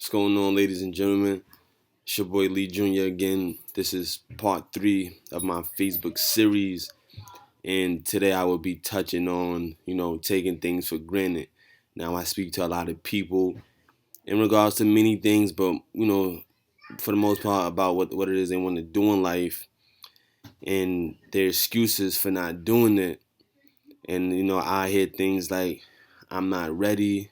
What's going on, ladies and gentlemen? It's your boy Lee Jr. again. This is part 3 of my Facebook series, and today I will be touching on, taking things for granted. Now, I speak to a lot of people in regards to many things, but, for the most part, about what it is they want to do in life and their excuses for not doing it. And, I hear things like, I'm not ready,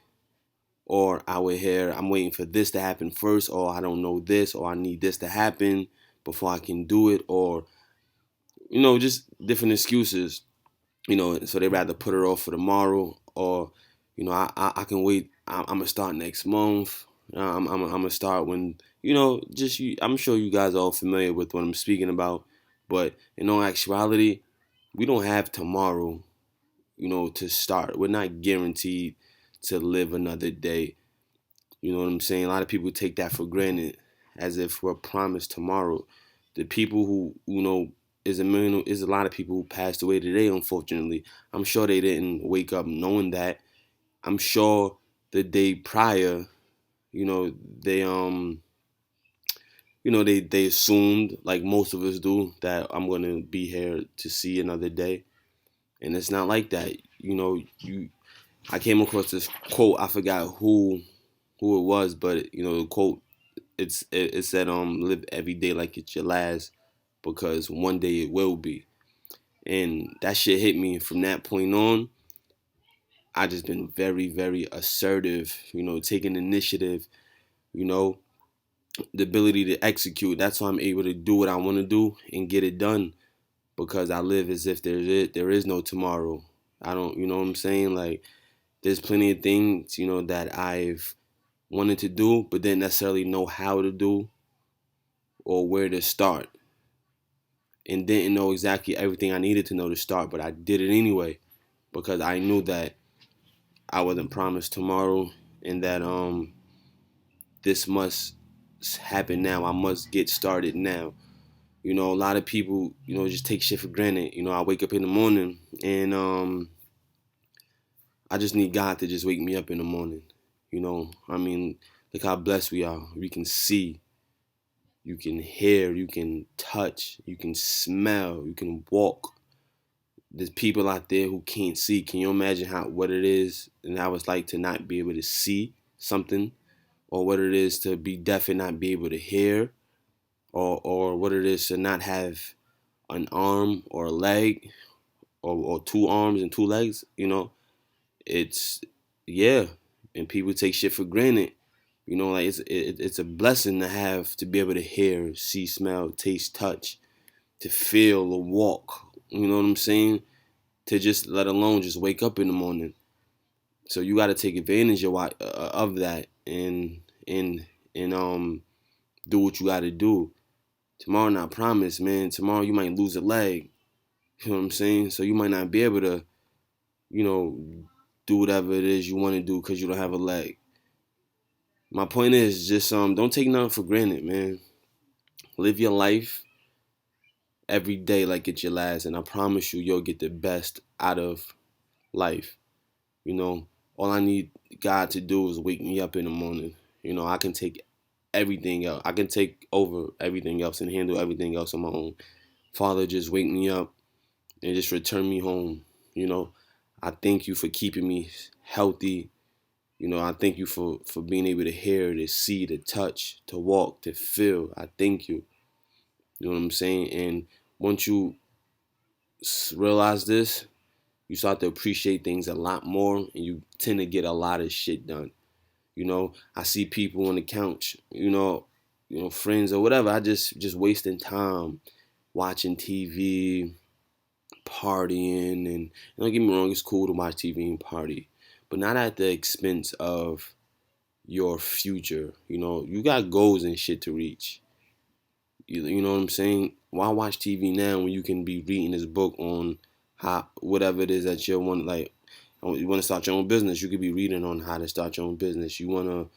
or I would hear, I'm waiting for this to happen first, or I don't know this, or I need this to happen before I can do it, or, just different excuses, so they rather put it off for tomorrow, or, I can wait, I'm going to start next month, I'm going to start when, I'm sure you guys are all familiar with what I'm speaking about, but in all actuality, we don't have tomorrow, to start. We're not guaranteed to live another day. You know what I'm saying? A lot of people take that for granted, as if we're promised tomorrow. The people who, is a lot of people who passed away today, unfortunately. I'm sure they didn't wake up knowing that. I'm sure the day prior, they they assumed, like most of us do, that I'm gonna be here to see another day. And it's not like that. I came across this quote, I forgot who it was, but the quote, it said, live every day like it's your last, because one day it will be. And that shit hit me. From that point on, I just been very, very assertive, taking initiative, you know the ability to execute. That's why I'm able to do what I want to do and get it done, because I live as if there is no tomorrow. I don't, you know what I'm saying? Like, there's plenty of things, that I've wanted to do but didn't necessarily know how to do or where to start, and didn't know exactly everything I needed to know to start, but I did it anyway, because I knew that I wasn't promised tomorrow, and that this must happen now. I must get started now. A lot of people, just take shit for granted. I wake up in the morning, and I just need God to just wake me up in the morning. I mean, look how blessed we are. We can see, you can hear, you can touch, you can smell, you can walk. There's people out there who can't see. Can you imagine what it is and how it's like to not be able to see something, or what it is to be deaf and not be able to hear, or what it is to not have an arm or a leg, or two arms and two legs? It's, yeah, and people take shit for granted. Like, it's a blessing to be able to hear, see, smell, taste, touch, to feel or walk. You know what I'm saying? To just, let alone just wake up in the morning. So you got to take advantage of that, and do what you got to do. Tomorrow not promised, man. Tomorrow you might lose a leg. You know what I'm saying? So you might not be able to, you know, do whatever it is you want to do because you don't have a leg. My point is just don't take nothing for granted, man. Live your life every day like it's your last, and I promise you'll get the best out of life. All I need God to do is wake me up in the morning. I can take everything else. I can take over everything else and handle everything else on my own. Father, just wake me up and just return me home. I thank you for keeping me healthy. I thank you for being able to hear, to see, to touch, to walk, to feel. I thank you. You know what I'm saying? And once you realize this, you start to appreciate things a lot more, and you tend to get a lot of shit done. I see people on the couch, friends or whatever. I just wasting time watching TV, partying, and don't get me wrong, it's cool to watch TV and party, but not at the expense of your future. You got goals and shit to reach. You know what I'm saying? Why watch TV now when you can be reading this book on how, whatever it is that you want, like, you want to start your own business, you could be reading on how to start your own business. You want to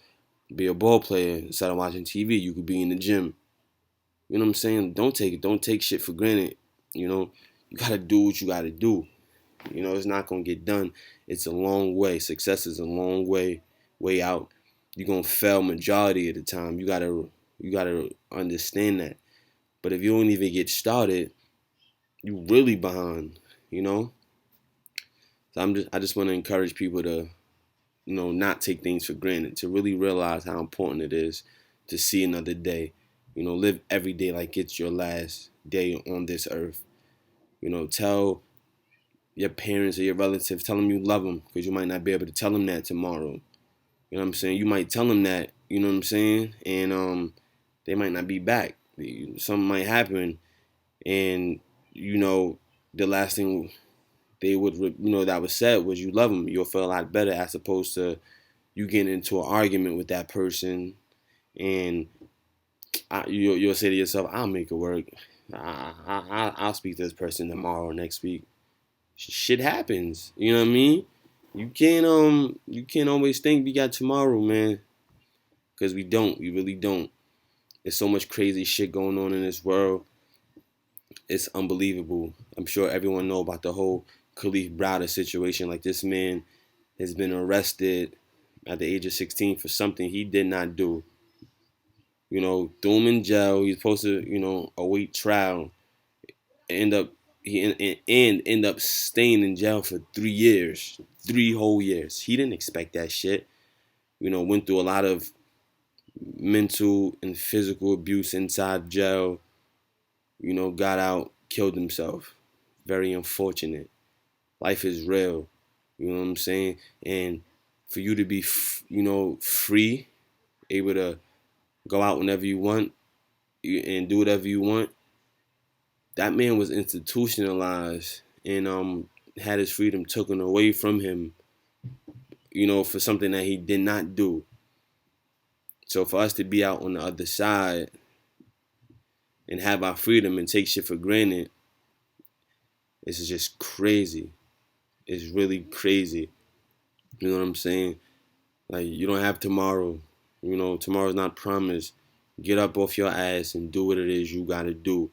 be a ball player, instead of watching TV, you could be in the gym. You know what I'm saying? Don't take shit for granted. You gotta do what you gotta do. It's not gonna get done. It's a long way. Success is a long way out. you're gonna fail majority of the time. You gotta understand that. But if you don't even get started, you really behind, you know? So I just wanna encourage people to, not take things for granted, to really realize how important it is to see another day. Live every day like it's your last day on this earth. Tell your parents or your relatives, tell them you love them, because you might not be able to tell them that tomorrow. You know what I'm saying? You might tell them that, you know what I'm saying? And they might not be back. Something might happen, and the last thing they would, that was said was you love them. You'll feel a lot better as opposed to you getting into an argument with that person, and you'll say to yourself, "I'll make it work. I'll speak to this person tomorrow or next week." Shit happens. You know what I mean? You can't always think we got tomorrow, man, because we don't. We really don't. There's so much crazy shit going on in this world. It's unbelievable. I'm sure everyone know about the whole Khalif Browder situation. Like, this man has been arrested at the age of 16 for something he did not do. Threw him in jail. He's supposed to, await trial. End up and end up staying in jail for 3 years, 3 whole years. He didn't expect that shit. Went through a lot of mental and physical abuse inside jail. Got out, killed himself. Very unfortunate. Life is real. You know what I'm saying? And for you to be, free, able to go out whenever you want and do whatever you want. That man was institutionalized and had his freedom taken away from him, for something that he did not do. So for us to be out on the other side and have our freedom and take shit for granted, it's just crazy. It's really crazy. You know what I'm saying? Like, you don't have tomorrow. Tomorrow's not promised. Get up off your ass and do what it is you gotta do.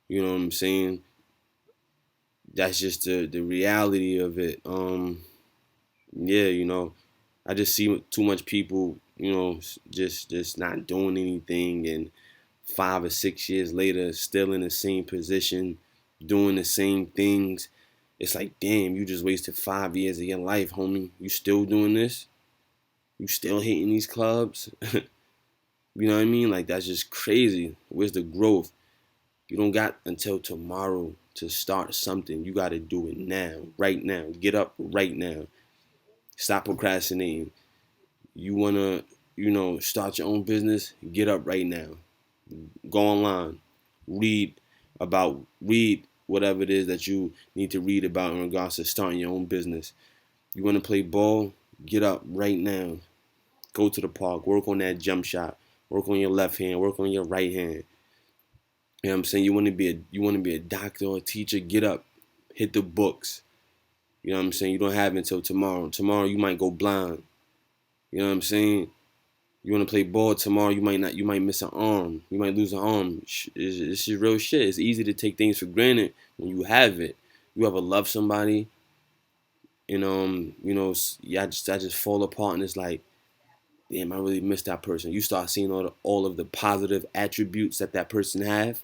You know what I'm saying? That's just the reality of it. Yeah, I just see too much people, just not doing anything, and 5 or 6 years later, still in the same position, doing the same things. It's like, damn, you just wasted 5 years of your life, homie. You still doing this? You still hitting these clubs? You know what I mean? Like, that's just crazy. Where's the growth? You don't got until tomorrow to start something. You got to do it now, right now. Get up right now. Stop procrastinating. You want to, start your own business? Get up right now. Go online. Read whatever it is that you need to read about in regards to starting your own business. You want to play ball? Get up right now. Go to the park. Work on that jump shot. Work on your left hand. Work on your right hand. You know what I'm saying? You want to be a doctor or a teacher? Get up. Hit the books. You know what I'm saying? You don't have until tomorrow. Tomorrow you might go blind. You know what I'm saying? You want to play ball tomorrow, you might not. You might miss an arm. You might lose an arm. This is real shit. It's easy to take things for granted when you have it. You ever love somebody, and yeah, I just fall apart, and it's like, damn, I really miss that person. You start seeing all of the positive attributes that person have.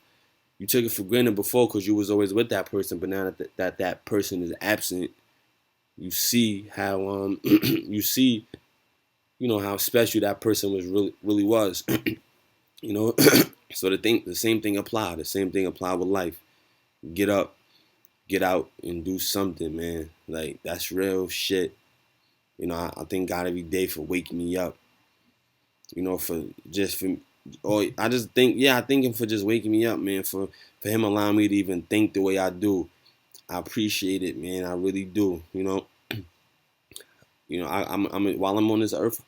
You took it for granted before because you was always with that person, but now that person is absent, you see how you see how special that person really was. you know so the same thing apply. The same thing apply with life. Get up, get out, and do something, man. Like, that's real shit. I thank God every day for waking me up. For just for or I just think, yeah, I thank him for just waking me up, man. For him allowing me to even think the way I do. I appreciate it, man. I really do. I'm while I'm on this earth,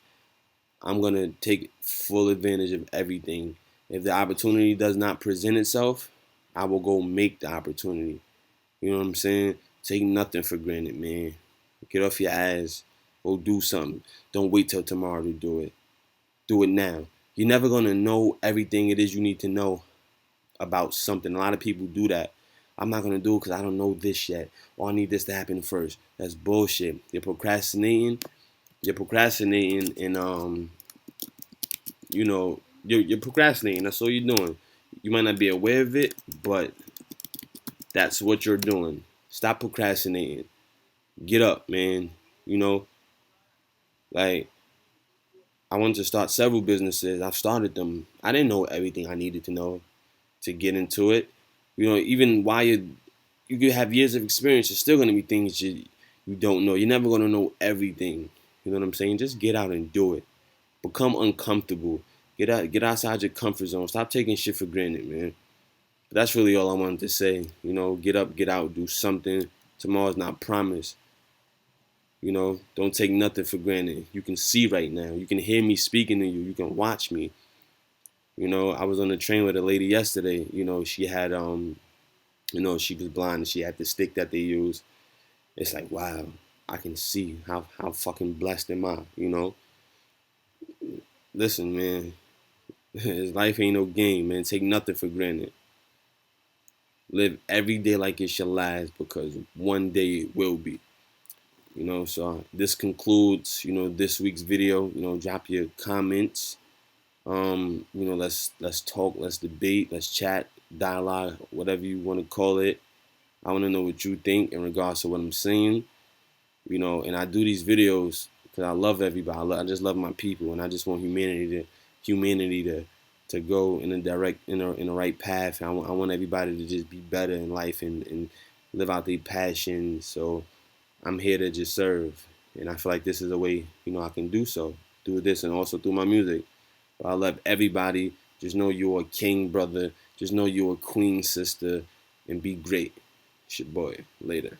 I'm gonna take full advantage of everything. If the opportunity does not present itself, I will go make the opportunity. You know what I'm saying? Take nothing for granted, man. Get off your ass. Go do something. Don't wait till tomorrow to do it. Do it now. You're never gonna know everything it is you need to know about something. A lot of people do that. I'm not gonna do it because I don't know this yet. Or I need this to happen first. That's bullshit. You're procrastinating, and you're procrastinating. That's all you're doing. You might not be aware of it, but that's what you're doing. Stop procrastinating. Get up, man. You know, like I wanted to start several businesses. I've started them. I didn't know everything I needed to know to get into it. Even while you could have years of experience, there's still gonna be things you don't know. You're never gonna know everything. You know what I'm saying? Just get out and do it. Become uncomfortable. Get outside your comfort zone. Stop taking shit for granted, man. But that's really all I wanted to say. Get up, get out, do something. Tomorrow's not promised. Don't take nothing for granted. You can see right now. You can hear me speaking to you. You can watch me. I was on the train with a lady yesterday. She had she was blind and she had the stick that they use. It's like, wow, I can see how fucking blessed am I. Listen, man, life ain't no game, man. Take nothing for granted. Live every day like it's your last because one day it will be. So this concludes, this week's video. Drop your comments. Let's talk, let's debate, let's chat, dialogue, whatever you want to call it. I want to know what you think in regards to what I'm saying. And I do these videos because I love everybody. I just love my people, and I just want humanity to go in the right path. I want everybody to just be better in life and live out their passion. So I'm here to just serve, and I feel like this is a way I can do so through this and also through my music. I love everybody. Just know you're a king, brother. Just know you're a queen, sister, and be great. It's your boy. Later.